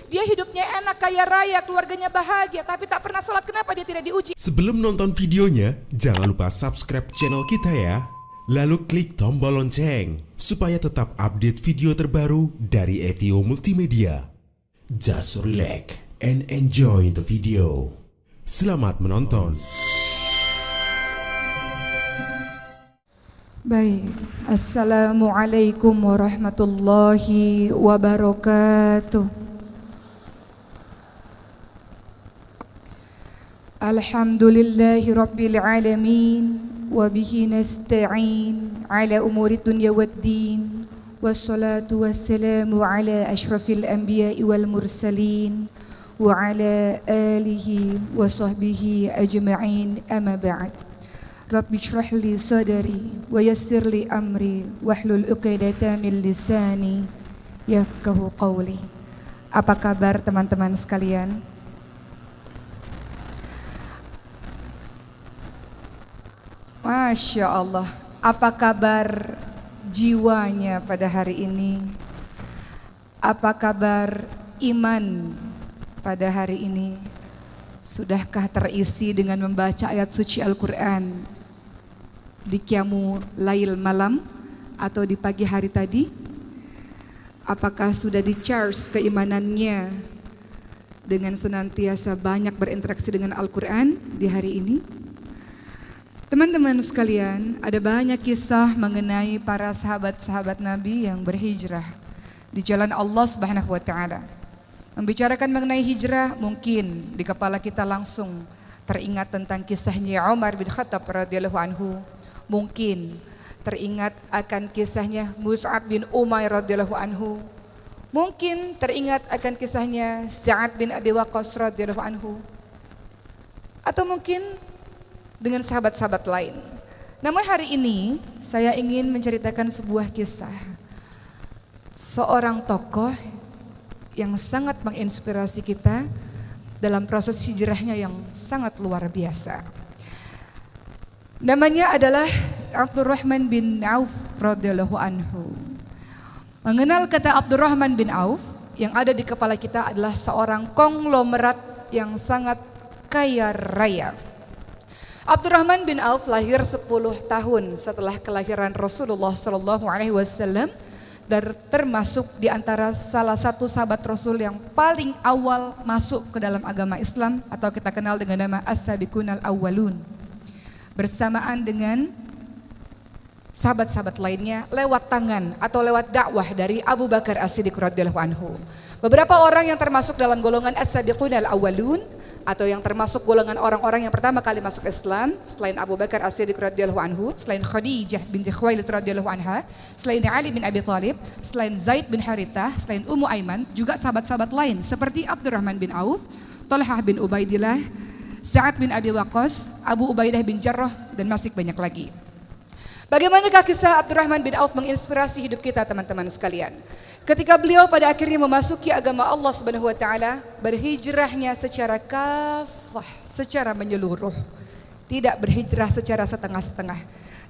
Dia hidupnya enak, kaya raya, keluarganya bahagia, tapi tak pernah sholat. Kenapa dia tidak diuji? Sebelum nonton videonya, jangan lupa subscribe channel kita ya. Lalu klik tombol lonceng supaya tetap update video terbaru dari Evio Multimedia. Just relax and enjoy the video. Selamat menonton. Baik, Assalamualaikum warahmatullahi wabarakatuh. Alhamdulillahi rabbil alamin, wabihi nasta'in ala umuri dunya waddin, wassalatu wassalamu ala ashrafil anbiya'i wal mursalin, wa ala alihi wa sahbihi ajma'in, amma ba'd. Rabbi shrah li sadri wa yassir li amri wahlul 'uqdatam min lisani yafqahu qawli. Apa kabar teman-teman sekalian? Masya Allah, apa kabar jiwanya pada hari ini? Apa kabar iman pada hari ini? Sudahkah terisi dengan membaca ayat suci Al-Quran di qiyamu lail malam atau di pagi hari tadi? Apakah sudah di-charge keimanannya dengan senantiasa banyak berinteraksi dengan Al-Quran di hari ini? Teman-teman sekalian, ada banyak kisah mengenai para sahabat-sahabat Nabi yang berhijrah di jalan Allah Subhanahu wa taala. Membicarakan mengenai hijrah, mungkin di kepala kita langsung teringat tentang kisahnya Umar bin Khattab radhiyallahu anhu. Mungkin teringat akan kisahnya Mus'ab bin Umair radhiyallahu anhu. Mungkin teringat akan kisahnya Sa'ad bin Abi Waqqas radhiyallahu anhu. Atau mungkin dengan sahabat-sahabat lain. Namun hari ini saya ingin menceritakan sebuah kisah seorang tokoh yang sangat menginspirasi kita dalam proses hijrahnya yang sangat luar biasa. Namanya adalah Abdurrahman bin Auf radhiyallahu anhu. Mengenal kata Abdurrahman bin Auf, yang ada di kepala kita adalah seorang konglomerat yang sangat kaya raya. Abdurrahman bin Auf lahir 10 tahun setelah kelahiran Rasulullah SAW dan termasuk di antara salah satu sahabat Rasul yang paling awal masuk ke dalam agama Islam atau kita kenal dengan nama As-Sabiqunal Awwalun. Bersamaan dengan sahabat-sahabat lainnya lewat tangan atau lewat dakwah dari Abu Bakar As-Siddiq radhiyallahu anhu. Beberapa orang yang termasuk dalam golongan As-Sabiqunal Awwalun atau yang termasuk golongan orang-orang yang pertama kali masuk Islam selain Abu Bakar As-Siddiq radhiyallahu anhu, selain Khadijah binti Khuwailid radhiyallahu anha, selain Ali bin Abi Thalib, selain Zaid bin Harithah, selain Ummu Aiman, juga sahabat-sahabat lain seperti Abdurrahman bin Auf, Talhah bin Ubaidillah, Sa'ad bin Abi Waqqas, Abu Ubaidah bin Jarrah, dan masih banyak lagi. Bagaimanakah kisah Abdurrahman bin Auf menginspirasi hidup kita teman-teman sekalian? Ketika beliau pada akhirnya memasuki agama Allah Subhanahu wa taala, berhijrahnya secara kafah, secara menyeluruh. Tidak berhijrah secara setengah-setengah.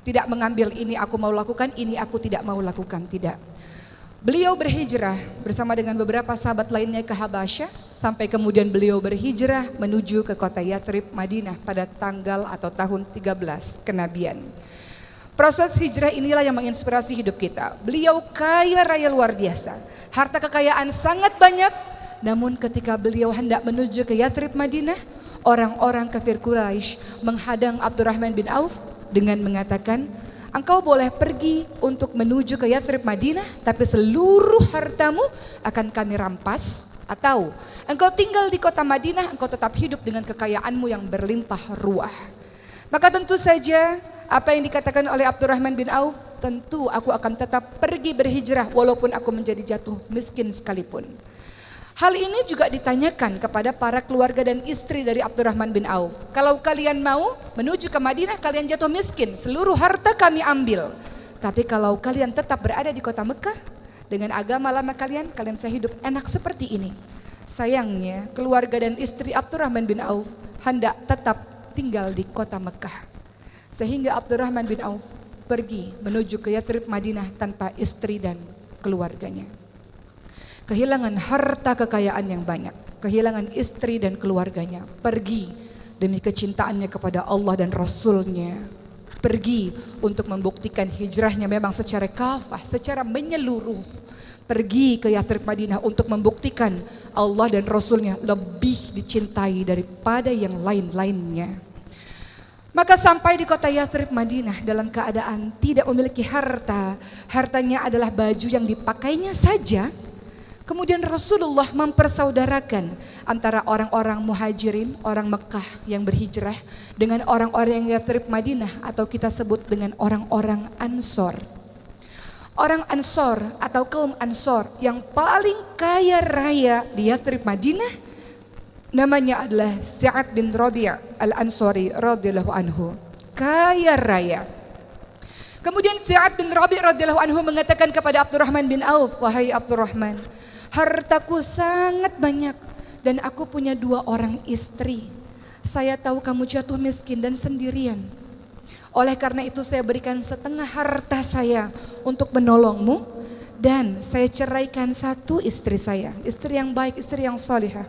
Tidak mengambil ini aku mau lakukan, ini aku tidak mau lakukan, tidak. Beliau berhijrah bersama dengan beberapa sahabat lainnya ke Habasyah, sampai kemudian beliau berhijrah menuju ke kota Yathrib, Madinah pada tanggal atau tahun 13 kenabian. Proses hijrah inilah yang menginspirasi hidup kita. Beliau kaya raya luar biasa. Harta kekayaan sangat banyak. Namun ketika beliau hendak menuju ke Yathrib Madinah, orang-orang kafir Quraisy menghadang Abdurrahman bin Auf dengan mengatakan, engkau boleh pergi untuk menuju ke Yathrib Madinah, tapi seluruh hartamu akan kami rampas. Atau engkau tinggal di kota Madinah, engkau tetap hidup dengan kekayaanmu yang berlimpah ruah. Maka tentu saja apa yang dikatakan oleh Abdurrahman bin Auf, tentu aku akan tetap pergi berhijrah walaupun aku menjadi jatuh miskin sekalipun. Hal ini juga ditanyakan kepada para keluarga dan istri dari Abdurrahman bin Auf. Kalau kalian mau menuju ke Madinah, kalian jatuh miskin, seluruh harta kami ambil. Tapi kalau kalian tetap berada di kota Mekah dengan agama lama kalian, kalian bisa hidup enak seperti ini. Sayangnya keluarga dan istri Abdurrahman bin Auf hendak tetap tinggal di kota Mekah. Sehingga Abdurrahman bin Auf pergi menuju ke Yathrib Madinah tanpa istri dan keluarganya. kehilangan harta kekayaan yang banyak, kehilangan istri dan keluarganya, pergi demi kecintaannya kepada Allah dan Rasulnya, pergi untuk membuktikan hijrahnya memang secara kafah, secara menyeluruh, pergi ke Yathrib Madinah untuk membuktikan Allah dan Rasulnya lebih dicintai daripada yang lain-lainnya. Maka sampai di kota Yathrib Madinah dalam keadaan tidak memiliki harta, hartanya adalah baju yang dipakainya saja. Kemudian Rasulullah mempersaudarakan antara orang-orang muhajirin, orang Mekah yang berhijrah dengan orang-orang yang Yathrib Madinah atau kita sebut dengan orang-orang Ansor. Orang Ansor atau kaum Ansor yang paling kaya raya di Yathrib Madinah namanya adalah Sa'ad bin Rabi' al-Ansari radhiyallahu anhu. Kaya raya. Kemudian Sa'ad bin Rabi' radhiyallahu anhu mengatakan kepada Abdurrahman bin Auf, "Wahai Abdurrahman, hartaku sangat banyak dan aku punya 2 orang istri. Saya tahu kamu jatuh miskin dan sendirian. Oleh karena itu saya berikan setengah harta saya untuk menolongmu dan saya ceraikan 1 istri saya, istri yang baik, istri yang salihah.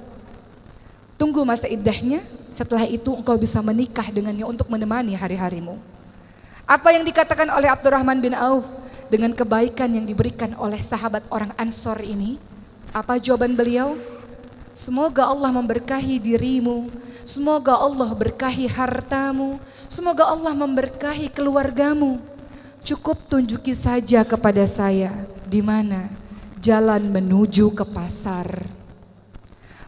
Tunggu masa iddahnya, setelah itu engkau bisa menikah dengannya untuk menemani hari-harimu." Apa yang dikatakan oleh Abdurrahman bin Auf dengan kebaikan yang diberikan oleh sahabat orang Ansor ini? Apa jawaban beliau? "Semoga Allah memberkahi dirimu, semoga Allah berkahi hartamu, semoga Allah memberkahi keluargamu. Cukup tunjuki saja kepada saya di mana jalan menuju ke pasar."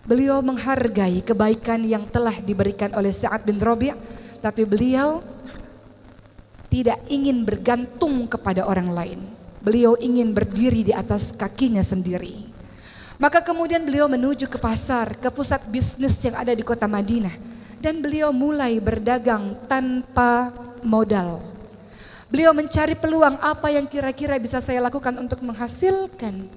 Beliau menghargai kebaikan yang telah diberikan oleh Sa'ad bin Rabi', tapi beliau tidak ingin bergantung kepada orang lain. Beliau ingin berdiri di atas kakinya sendiri. Maka kemudian beliau menuju ke pasar, ke pusat bisnis yang ada di kota Madinah. Dan beliau mulai berdagang tanpa modal. Beliau mencari peluang apa yang kira-kira bisa saya lakukan untuk menghasilkan,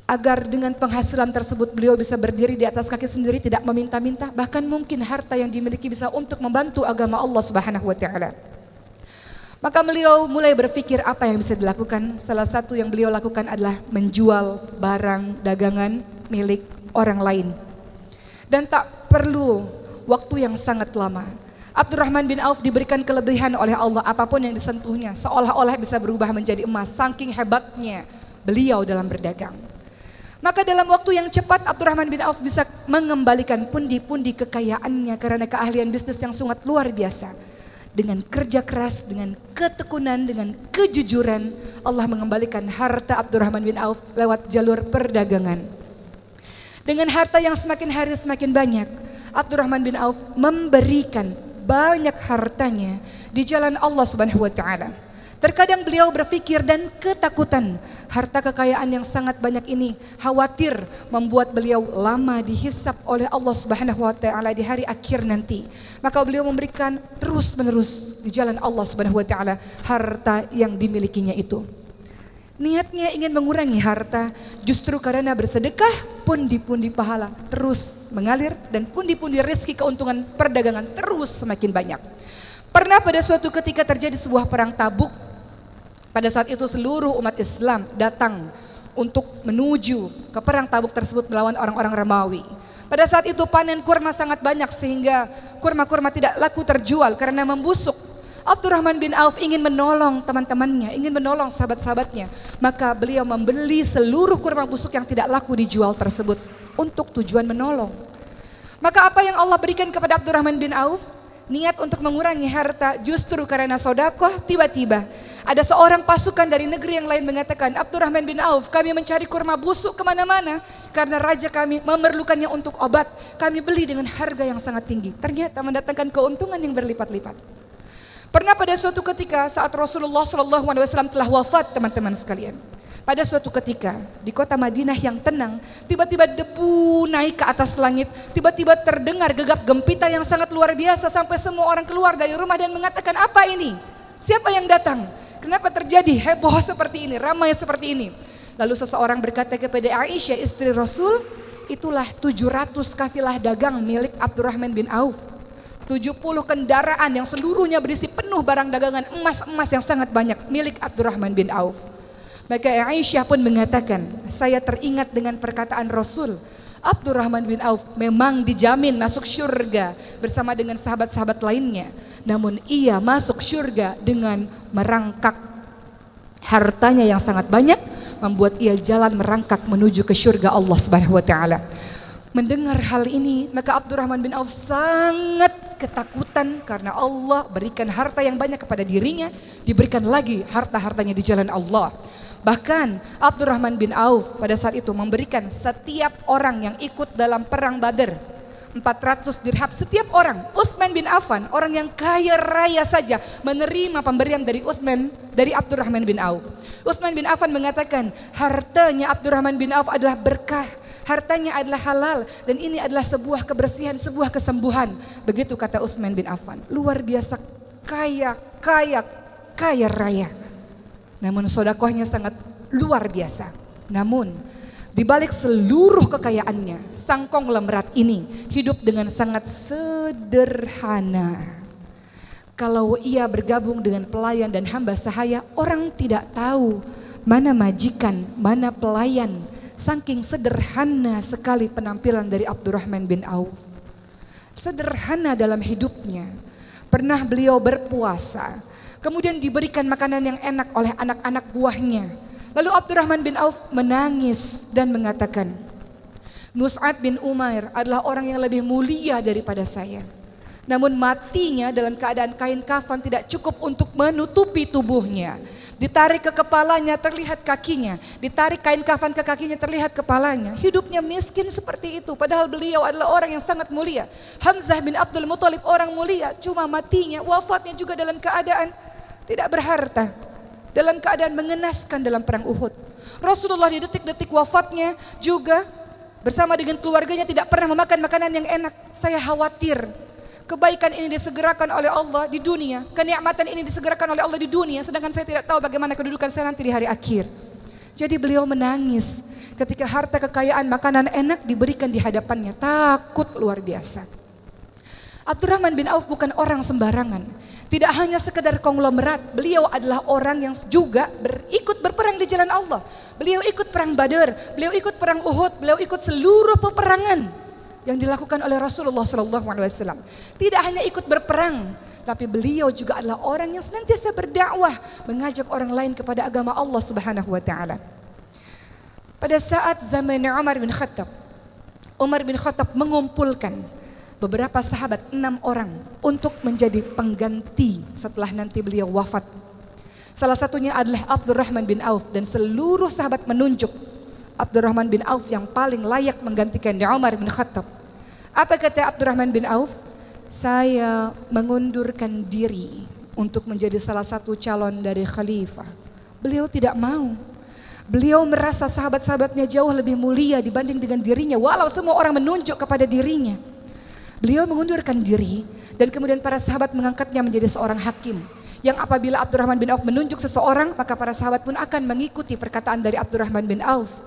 agar dengan penghasilan tersebut beliau bisa berdiri di atas kaki sendiri, tidak meminta-minta, bahkan mungkin harta yang dimiliki bisa untuk membantu agama Allah Subhanahu wa taala. Maka beliau mulai berpikir apa yang bisa dilakukan. Salah satu yang beliau lakukan adalah menjual barang dagangan milik orang lain. Dan tak perlu waktu yang sangat lama, Abdurrahman bin Auf diberikan kelebihan oleh Allah, apapun yang disentuhnya seolah-olah bisa berubah menjadi emas, saking hebatnya beliau dalam berdagang. Maka dalam waktu yang cepat Abdurrahman bin Auf bisa mengembalikan pundi-pundi kekayaannya karena keahlian bisnis yang sangat luar biasa. Dengan kerja keras, dengan ketekunan, dengan kejujuran, Allah mengembalikan harta Abdurrahman bin Auf lewat jalur perdagangan. Dengan harta yang semakin hari semakin banyak, Abdurrahman bin Auf memberikan banyak hartanya di jalan Allah Subhanahu wa taala. Terkadang beliau berpikir dan ketakutan, harta kekayaan yang sangat banyak ini khawatir membuat beliau lama dihisap oleh Allah Subhanahu wa taala di hari akhir nanti. Maka beliau memberikan terus-menerus di jalan Allah Subhanahu wa taala harta yang dimilikinya itu. Niatnya ingin mengurangi harta, justru karena bersedekah pundi-pundi pahala terus mengalir dan pundi-pundi rezeki keuntungan perdagangan terus semakin banyak. Pernah pada suatu ketika terjadi sebuah perang Tabuk. Pada saat itu seluruh umat Islam datang untuk menuju ke perang Tabuk tersebut melawan orang-orang Romawi. Pada saat itu panen kurma sangat banyak sehingga kurma-kurma tidak laku terjual karena membusuk. Abdurrahman bin Auf ingin menolong teman-temannya, ingin menolong sahabat-sahabatnya. Maka beliau membeli seluruh kurma busuk yang tidak laku dijual tersebut untuk tujuan menolong. Maka apa yang Allah berikan kepada Abdurrahman bin Auf? Niat untuk mengurangi harta justru karena sodakoh. Tiba-tiba ada seorang pasukan dari negeri yang lain mengatakan, "Abdurrahman bin Auf, kami mencari kurma busuk kemana-mana karena raja kami memerlukannya untuk obat. Kami beli dengan harga yang sangat tinggi." Ternyata mendatangkan keuntungan yang berlipat-lipat. Pernah pada suatu ketika saat Rasulullah SAW telah wafat, teman-teman sekalian. Pada suatu ketika di kota Madinah yang tenang, tiba-tiba debu naik ke atas langit, tiba-tiba terdengar gegap gempita yang sangat luar biasa sampai semua orang keluar dari rumah dan mengatakan, "Apa ini? Siapa yang datang? Kenapa terjadi heboh seperti ini, ramai seperti ini?" Lalu seseorang berkata kepada Aisyah istri Rasul, "Itulah 700 kafilah dagang milik Abdurrahman bin Auf. 70 kendaraan yang seluruhnya berisi penuh barang dagangan emas-emas yang sangat banyak milik Abdurrahman bin Auf." Maka Aisyah pun mengatakan, saya teringat dengan perkataan Rasul, Abdurrahman bin Auf memang dijamin masuk syurga bersama dengan sahabat-sahabat lainnya. Namun ia masuk syurga dengan merangkak hartanya yang sangat banyak, membuat ia jalan merangkak menuju ke syurga Allah Subhanahu wa taala. Mendengar hal ini, maka Abdurrahman bin Auf sangat ketakutan karena Allah berikan harta yang banyak kepada dirinya, diberikan lagi harta-hartanya di jalan Allah. Bahkan Abdurrahman bin Auf pada saat itu memberikan setiap orang yang ikut dalam perang Badar 400 dirham setiap orang. Utsman bin Affan, orang yang kaya raya saja, menerima pemberian dari Abdurrahman bin Auf. Utsman bin Affan mengatakan, hartanya Abdurrahman bin Auf adalah berkah, hartanya adalah halal, dan ini adalah sebuah kebersihan, sebuah kesembuhan. Begitu kata Utsman bin Affan. Luar biasa kaya raya. Namun sedekahnya sangat luar biasa. Namun di balik seluruh kekayaannya, sang konglomerat ini hidup dengan sangat sederhana. Kalau ia bergabung dengan pelayan dan hamba sahaya, orang tidak tahu mana majikan, mana pelayan. Saking sederhana sekali penampilan dari Abdurrahman bin Auf. Sederhana dalam hidupnya. Pernah beliau berpuasa, kemudian diberikan makanan yang enak oleh anak-anak buahnya. Lalu Abdurrahman bin Auf menangis dan mengatakan, Mus'ab bin Umair adalah orang yang lebih mulia daripada saya. Namun matinya dalam keadaan kain kafan tidak cukup untuk menutupi tubuhnya. Ditarik ke kepalanya terlihat kakinya, ditarik kain kafan ke kakinya terlihat kepalanya. Hidupnya miskin seperti itu, padahal beliau adalah orang yang sangat mulia. Hamzah bin Abdul Muthalib orang mulia, cuma matinya, wafatnya juga dalam keadaan tidak berharta, dalam keadaan mengenaskan dalam perang Uhud. Rasulullah di detik-detik wafatnya juga bersama dengan keluarganya tidak pernah memakan makanan yang enak. Saya khawatir kebaikan ini disegerakan oleh Allah di dunia, kenikmatan ini disegerakan oleh Allah di dunia, sedangkan saya tidak tahu bagaimana kedudukan saya nanti di hari akhir. Jadi beliau menangis ketika harta kekayaan makanan enak diberikan di hadapannya, takut luar biasa. Abdurrahman bin Auf bukan orang sembarangan. Tidak hanya sekedar konglomerat, beliau adalah orang yang juga ikut berperang di jalan Allah. Beliau ikut perang Badar, beliau ikut perang Uhud, beliau ikut seluruh peperangan yang dilakukan oleh Rasulullah SAW. Tidak hanya ikut berperang, tapi beliau juga adalah orang yang senantiasa berdakwah, mengajak orang lain kepada agama Allah Subhanahu wa taala. Pada saat zaman Umar bin Khattab mengumpulkan beberapa sahabat, 6 orang untuk menjadi pengganti setelah nanti beliau wafat. Salah satunya adalah Abdurrahman bin Auf, dan seluruh sahabat menunjuk Abdurrahman bin Auf yang paling layak menggantikan Umar bin Khattab. Apa kata Abdurrahman bin Auf? Saya mengundurkan diri untuk menjadi salah satu calon dari khalifah. Beliau tidak mau. Beliau merasa sahabat-sahabatnya jauh lebih mulia dibanding dengan dirinya, walau semua orang menunjuk kepada dirinya. Beliau mengundurkan diri, dan kemudian para sahabat mengangkatnya menjadi seorang hakim. Yang apabila Abdurrahman bin Auf menunjuk seseorang, maka para sahabat pun akan mengikuti perkataan dari Abdurrahman bin Auf.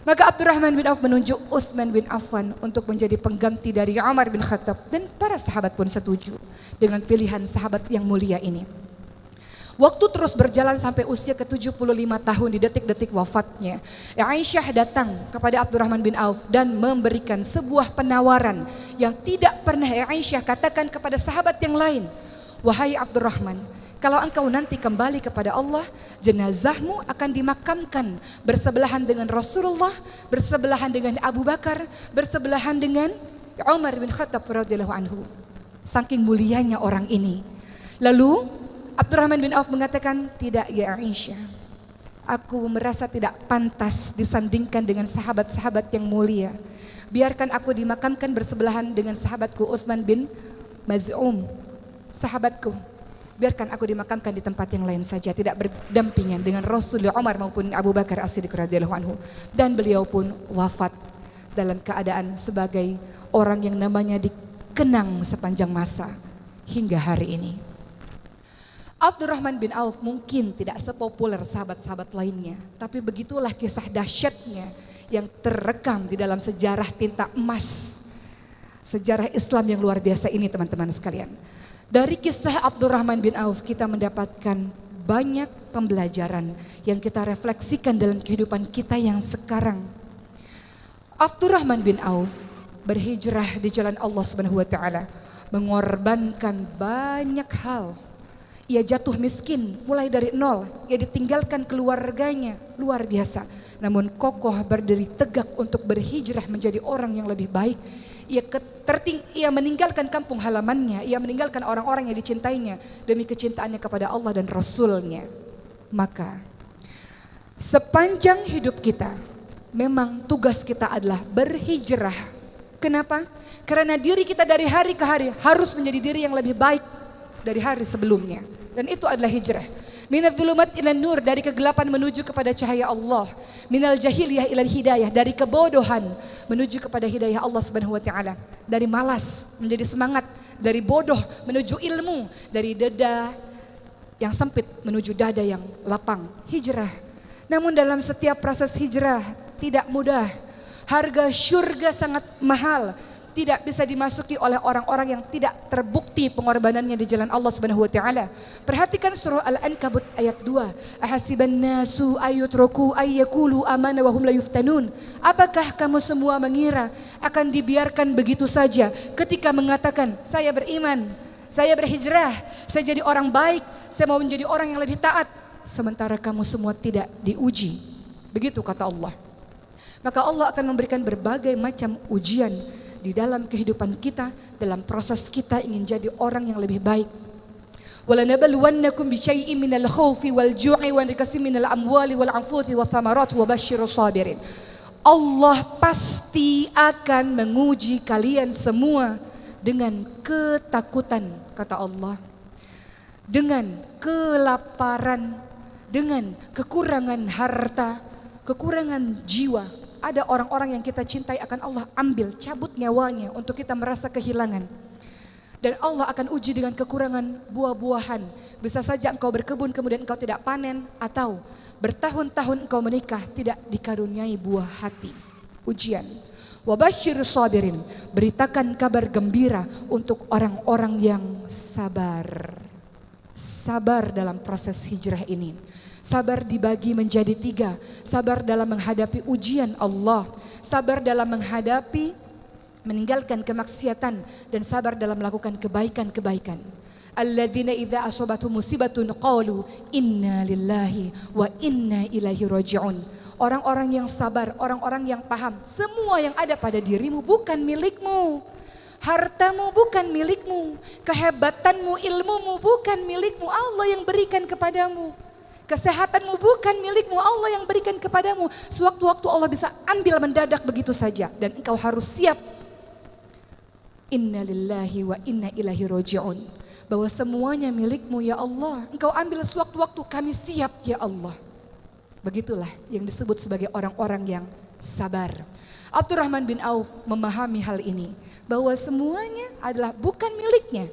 Maka Abdurrahman bin Auf menunjuk Utsman bin Affan untuk menjadi pengganti dari Umar bin Khattab, dan para sahabat pun setuju dengan pilihan sahabat yang mulia ini. Waktu terus berjalan sampai usia ke-75 tahun di detik-detik wafatnya. Aisyah datang kepada Abdurrahman bin Auf dan memberikan sebuah penawaran yang tidak pernah Aisyah katakan kepada sahabat yang lain. Wahai Abdurrahman, kalau engkau nanti kembali kepada Allah, jenazahmu akan dimakamkan bersebelahan dengan Rasulullah, bersebelahan dengan Abu Bakar, bersebelahan dengan Umar bin Khattab radhiyallahu anhu. Saking mulianya orang ini. Lalu Abdurrahman bin Auf mengatakan, tidak ya Aisyah, aku merasa tidak pantas disandingkan dengan sahabat-sahabat yang mulia. Biarkan aku dimakamkan bersebelahan dengan sahabatku Utsman bin Maz'um, sahabatku. Biarkan aku dimakamkan di tempat yang lain saja, tidak berdampingan dengan Rasulullah, Umar maupun Abu Bakar As-Siddiq radhiyallahu anhu. Dan beliau pun wafat dalam keadaan sebagai orang yang namanya dikenang sepanjang masa hingga hari ini. Abdurrahman bin Auf mungkin tidak sepopuler sahabat-sahabat lainnya, tapi begitulah kisah dahsyatnya yang terekam di dalam sejarah tinta emas, sejarah Islam yang luar biasa ini teman-teman sekalian. Dari kisah Abdurrahman bin Auf kita mendapatkan banyak pembelajaran yang kita refleksikan dalam kehidupan kita yang sekarang. Abdurrahman bin Auf berhijrah di jalan Allah Subhanahu wa taala, mengorbankan banyak hal. Ia jatuh miskin mulai dari nol, ia ditinggalkan keluarganya, luar biasa. Namun kokoh berdiri tegak untuk berhijrah menjadi orang yang lebih baik. Ia meninggalkan kampung halamannya, ia meninggalkan orang-orang yang dicintainya demi kecintaannya kepada Allah dan Rasulnya. Maka sepanjang hidup kita memang tugas kita adalah berhijrah. Kenapa? Karena diri kita dari hari ke hari harus menjadi diri yang lebih baik dari hari sebelumnya. Dan itu adalah hijrah. Minadz dzulumat ilan nur, dari kegelapan menuju kepada cahaya Allah. Minal jahiliyah ilal hidayah, dari kebodohan menuju kepada hidayah Allah Subhanahu wa taala. Dari malas menjadi semangat, dari bodoh menuju ilmu, dari dada yang sempit menuju dada yang lapang. Hijrah. Namun dalam setiap proses hijrah tidak mudah. Harga syurga sangat mahal. Tidak bisa dimasuki oleh orang-orang yang tidak terbukti pengorbanannya di jalan Allah Subhanahu wa taala. Perhatikan surah Al-Ankabut ayat 2. Ahasiban nasu ayyutraku ayyakulu amana wa hum la yuftanun. Apakah kamu semua mengira akan dibiarkan begitu saja ketika mengatakan saya beriman, saya berhijrah, saya jadi orang baik, saya mau menjadi orang yang lebih taat, sementara kamu semua tidak diuji. Begitu kata Allah. Maka Allah akan memberikan berbagai macam ujian di dalam kehidupan kita, dalam proses kita ingin jadi orang yang lebih baik. Walanabluwannakum bisyai'in minal khaufi wal ju'i wa naqsin minal amwali wal anfusi wath thamarat wa basyirus sabirin. Allah pasti akan menguji kalian semua dengan ketakutan, kata Allah. Dengan kelaparan, dengan kekurangan harta, kekurangan jiwa. Ada orang-orang yang kita cintai akan Allah ambil, cabut nyawanya untuk kita merasa kehilangan. Dan Allah akan uji dengan kekurangan buah-buahan. Bisa saja engkau berkebun kemudian engkau tidak panen, atau bertahun-tahun engkau menikah tidak dikaruniai buah hati. Ujian. Wabasyir sabirin, beritakan kabar gembira untuk orang-orang yang sabar. Sabar dalam proses hijrah ini. Sabar dibagi menjadi 3. Sabar dalam menghadapi ujian Allah, sabar dalam menghadapi meninggalkan kemaksiatan, dan sabar dalam melakukan kebaikan-kebaikan. Alladzina idza asabatu musibatun qalu inna lillahi wa inna ilaihi raji'un. Orang-orang yang sabar, orang-orang yang paham, semua yang ada pada dirimu bukan milikmu. Hartamu bukan milikmu, kehebatanmu, ilmumu bukan milikmu, Allah yang berikan kepadamu. Kesehatanmu bukan milikmu, Allah yang berikan kepadamu. Sewaktu-waktu Allah bisa ambil mendadak begitu saja, dan engkau harus siap. Inna lillahi wa inna ilaihi raji'un. Bahwa semuanya milikmu ya Allah. Engkau ambil sewaktu-waktu, kami siap ya Allah. Begitulah yang disebut sebagai orang-orang yang sabar. Abdurrahman bin Auf memahami hal ini. Bahwa semuanya adalah bukan miliknya.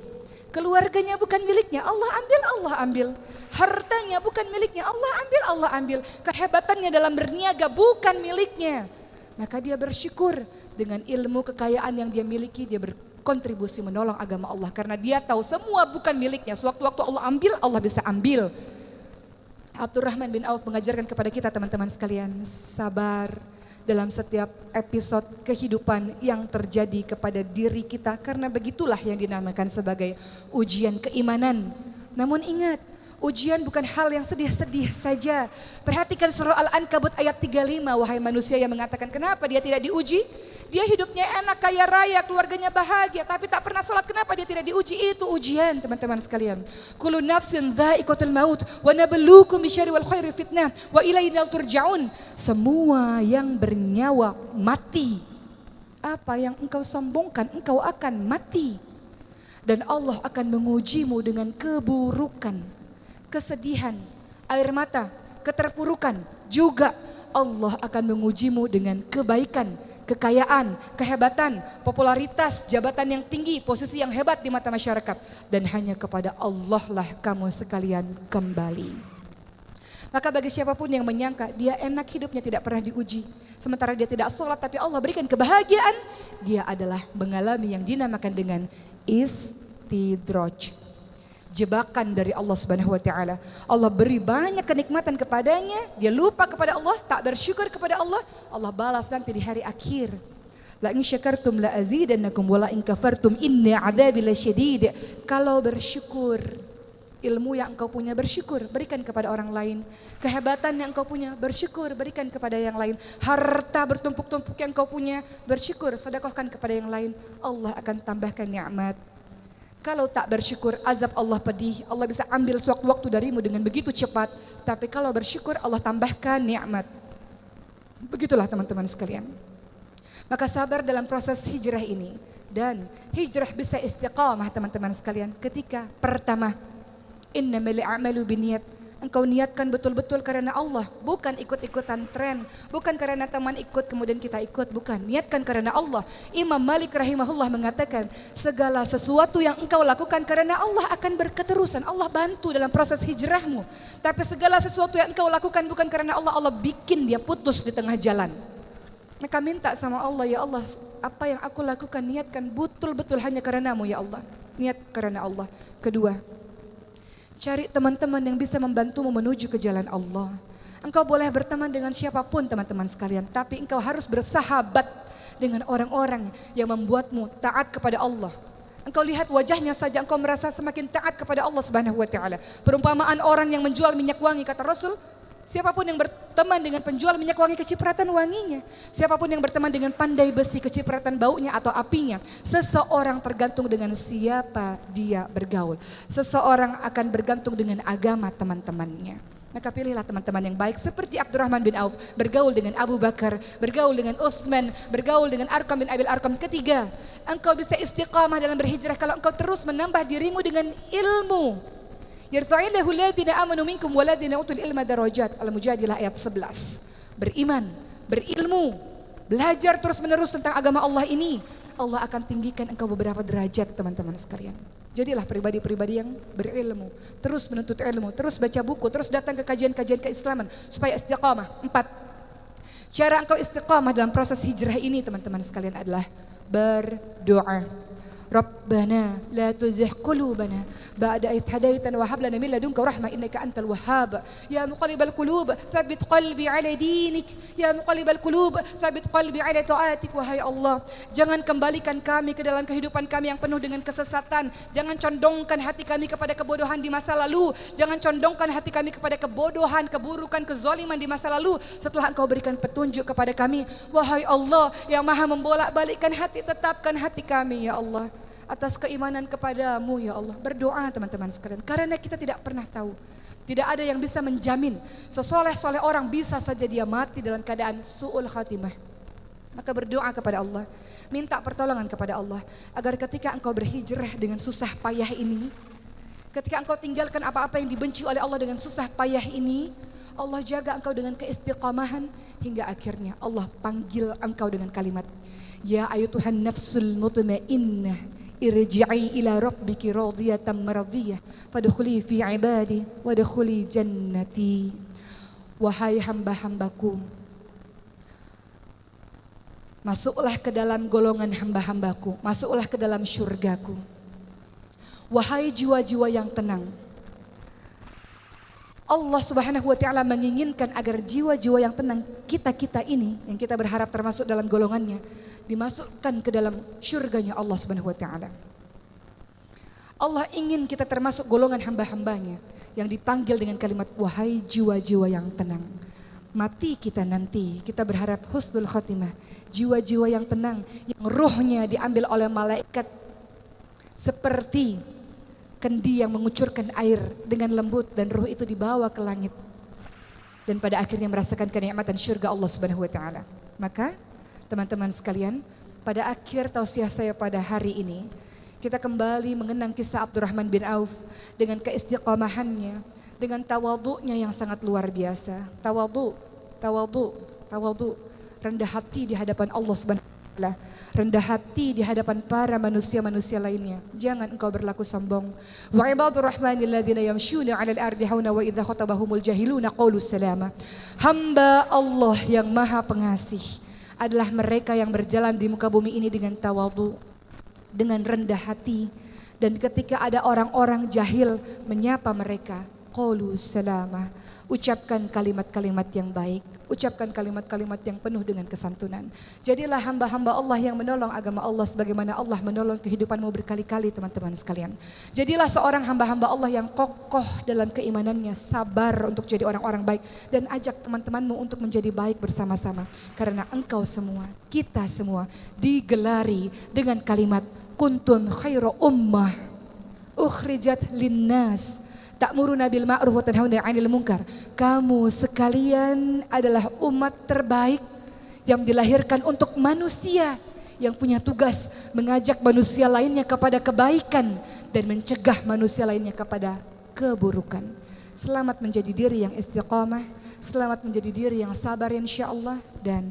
Keluarganya bukan miliknya, Allah ambil. Hartanya bukan miliknya, Allah ambil. Kehebatannya dalam berniaga bukan miliknya. Maka dia bersyukur dengan ilmu kekayaan yang dia miliki, dia berkontribusi menolong agama Allah. Karena dia tahu semua bukan miliknya, sewaktu-waktu Allah ambil, Allah bisa ambil. Abdurrahman bin Auf mengajarkan kepada kita teman-teman sekalian, sabar dalam setiap episode kehidupan yang terjadi kepada diri kita, karena begitulah yang dinamakan sebagai ujian keimanan. Namun ingat, ujian bukan hal yang sedih-sedih saja. Perhatikan surah Al-Ankabut ayat 35, wahai manusia yang mengatakan kenapa dia tidak diuji? Dia hidupnya enak, kaya raya, keluarganya bahagia, tapi tak pernah sholat. Kenapa dia tidak diuji? Itu ujian teman-teman sekalian. Kullu nafsin dha'iqatul maut wa nabluukum bisyarri wal khairi fitnah wa ilainal turja'un. Semua yang bernyawa mati. Apa yang engkau sombongkan, engkau akan mati. Dan Allah akan mengujimu dengan keburukan, kesedihan, air mata, keterpurukan. Juga Allah akan mengujimu dengan kebaikan, kekayaan, kehebatan, popularitas, jabatan yang tinggi, posisi yang hebat di mata masyarakat. Dan hanya kepada Allah lah kamu sekalian kembali. Maka bagi siapapun yang menyangka dia enak hidupnya tidak pernah diuji, sementara dia tidak sholat tapi Allah berikan kebahagiaan, dia adalah mengalami yang dinamakan dengan istidraj. jebakan dari Allah Subhanahu wa taala. Allah beri banyak kenikmatan kepadanya, dia lupa kepada Allah, tak bersyukur kepada Allah, Allah balas nanti di hari akhir. La in syakartum la azidannakum wa la in kafartum inna adzabi lasyadid. Kalau bersyukur, ilmu yang engkau punya bersyukur, berikan kepada orang lain. Kehebatan yang engkau punya bersyukur, berikan kepada yang lain. Harta bertumpuk-tumpuk yang engkau punya bersyukur, sedekahkan kepada yang lain. Allah akan tambahkan nikmat. Kalau tak bersyukur, azab Allah pedih. Allah bisa ambil sewaktu-waktu darimu dengan begitu cepat. Tapi kalau bersyukur, Allah tambahkan nikmat. Begitulah teman-teman sekalian. Maka sabar dalam proses hijrah ini. Dan hijrah bisa istiqamah teman-teman sekalian. Ketika pertama, innamal a'malu binniyat. Engkau niatkan betul-betul karena Allah, bukan ikut-ikutan tren, bukan karena teman ikut kemudian kita ikut, bukan. Niatkan karena Allah. Imam Malik rahimahullah mengatakan, segala sesuatu yang engkau lakukan karena Allah akan berketerusan. Allah bantu dalam proses hijrahmu. Tapi segala sesuatu yang engkau lakukan bukan karena Allah, Allah bikin dia putus di tengah jalan. Maka minta sama Allah, ya Allah, apa yang aku lakukan niatkan betul-betul hanya karenamu ya Allah. Niat karena Allah. Kedua, cari teman-teman yang bisa membantumu menuju ke jalan Allah. Engkau boleh berteman dengan siapapun teman-teman sekalian, tapi engkau harus bersahabat dengan orang-orang yang membuatmu taat kepada Allah. Engkau lihat wajahnya saja engkau merasa semakin taat kepada Allah Subhanahu wa taala. Perumpamaan orang yang menjual minyak wangi, kata Rasul, siapapun yang berteman dengan penjual minyak wangi, kecipratan wanginya. Siapapun yang berteman dengan pandai besi, kecipratan baunya atau apinya. Seseorang tergantung dengan siapa dia bergaul. Seseorang akan bergantung dengan agama teman-temannya. Maka pilihlah teman-teman yang baik seperti Abdurrahman bin Auf, bergaul dengan Abu Bakar, bergaul dengan Uthman, bergaul dengan Arqam bin Abil Arqam. Ketiga, engkau bisa istiqamah dalam berhijrah kalau engkau terus menambah dirimu dengan ilmu. Yarfa'illahu alladhina amanu minkum waladhina utul ilma darajat. Al-Mujadilah ayat 11. Beriman, berilmu, belajar terus-menerus tentang agama Allah ini, Allah akan tinggikan engkau beberapa derajat teman-teman sekalian. Jadilah pribadi-pribadi yang berilmu, terus menuntut ilmu, terus baca buku, terus datang ke kajian-kajian keislaman supaya istiqamah. 4. Cara engkau istiqamah dalam proses hijrah ini teman-teman sekalian adalah berdoa. Rabbana la tuzigh qulubana ba'da idh hadaitana wa hab lana min ladunka rahmah innaka antal wahhab. Ya muqallibal qulub tsabbit qalbi ala dinik. Ya muqallibal qulub tsabbit qalbi ala taatik. Wahai Allah, jangan kembalikan kami ke dalam kehidupan kami yang penuh dengan kesesatan. Jangan condongkan hati kami kepada kebodohan di masa lalu. Jangan condongkan hati kami kepada kebodohan, keburukan, kezaliman di masa lalu. Setelah Engkau berikan petunjuk kepada kami, wahai Allah yang maha membolak-balikkan hati, tetapkan hati kami ya Allah atas keimanan kepadamu ya Allah. Berdoa teman-teman sekalian, karena kita tidak pernah tahu. Tidak ada yang bisa menjamin sesoleh-soleh orang bisa saja dia mati dalam keadaan su'ul khatimah. Maka berdoa kepada Allah, minta pertolongan kepada Allah, agar ketika engkau berhijrah dengan susah payah ini, ketika engkau tinggalkan apa-apa yang dibenci oleh Allah dengan susah payah ini, Allah jaga engkau dengan keistiqamahan hingga akhirnya Allah panggil engkau dengan kalimat, ya ayyuhan nafsul mutmainnah irji'i ila rabbiki radiyatan maradiyah fadkhuli fi ibadi wadkhuli jannati. Wahai hamba-hambaku, masuklah ke dalam golongan hamba-hambaku, masuklah ke dalam syurgaku. Wahai jiwa-jiwa yang tenang, Allah Subhanahu wa taala menginginkan agar jiwa-jiwa yang tenang kita ini, yang kita berharap termasuk dalam golongannya, dimasukkan ke dalam syurganya Allah Subhanahu wa taala. Allah ingin kita termasuk golongan hamba-hambanya yang dipanggil dengan kalimat wahai jiwa-jiwa yang tenang. Mati kita nanti, kita berharap husnul khatimah. Jiwa-jiwa yang tenang, yang ruhnya diambil oleh malaikat seperti kendi yang mengucurkan air dengan lembut, dan ruh itu dibawa ke langit dan pada akhirnya merasakan kenikmatan syurga Allah Subhanahu wa taala. Maka teman-teman sekalian, pada akhir tausiah saya pada hari ini, kita kembali mengenang kisah Abdurrahman bin Auf dengan keistiqamahannya, dengan tawadhu'nya yang sangat luar biasa. Tawadhu, rendah hati di hadapan Allah Subhanahu wa taala, rendah hati di hadapan para manusia-manusia lainnya. Jangan engkau berlaku sombong. Wa ibadur rahmanil ladzina yamshuna 'alal ardi hauna wa idza khatabahumul jahiluna qalu salama. Hamba Allah yang Maha Pengasih adalah mereka yang berjalan di muka bumi ini dengan tawadhu, dengan rendah hati, Dan ketika ada orang-orang jahil menyapa mereka, qalu salama, ucapkan kalimat-kalimat yang baik, ucapkan kalimat-kalimat yang penuh dengan kesantunan. Jadilah hamba-hamba Allah yang menolong agama Allah sebagaimana Allah menolong kehidupanmu berkali-kali teman-teman sekalian. Jadilah seorang hamba-hamba Allah yang kokoh dalam keimanannya, sabar untuk jadi orang-orang baik, dan ajak teman-temanmu untuk menjadi baik bersama-sama. Karena engkau semua, kita semua digelari dengan kalimat kuntum khairu ummah ukhrijat linnas ta'muruna bil ma'ruf wa tanhauna 'anil munkar. Kamu sekalian adalah umat terbaik yang dilahirkan untuk manusia, yang punya tugas mengajak manusia lainnya kepada kebaikan dan mencegah manusia lainnya kepada keburukan. Selamat menjadi diri yang istiqamah, selamat menjadi diri yang sabar insyaallah, dan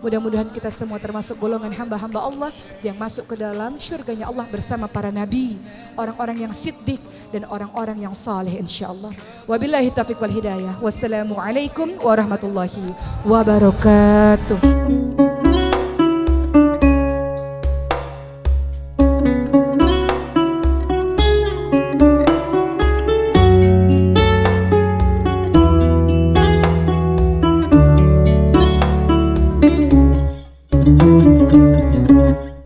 mudah-mudahan kita semua termasuk golongan hamba-hamba Allah yang masuk ke dalam syurganya Allah bersama para nabi, orang-orang yang siddiq dan orang-orang yang saleh insyaallah. Wabillahi taufiq wal hidayah. Wassalamualaikum warahmatullahi wabarakatuh.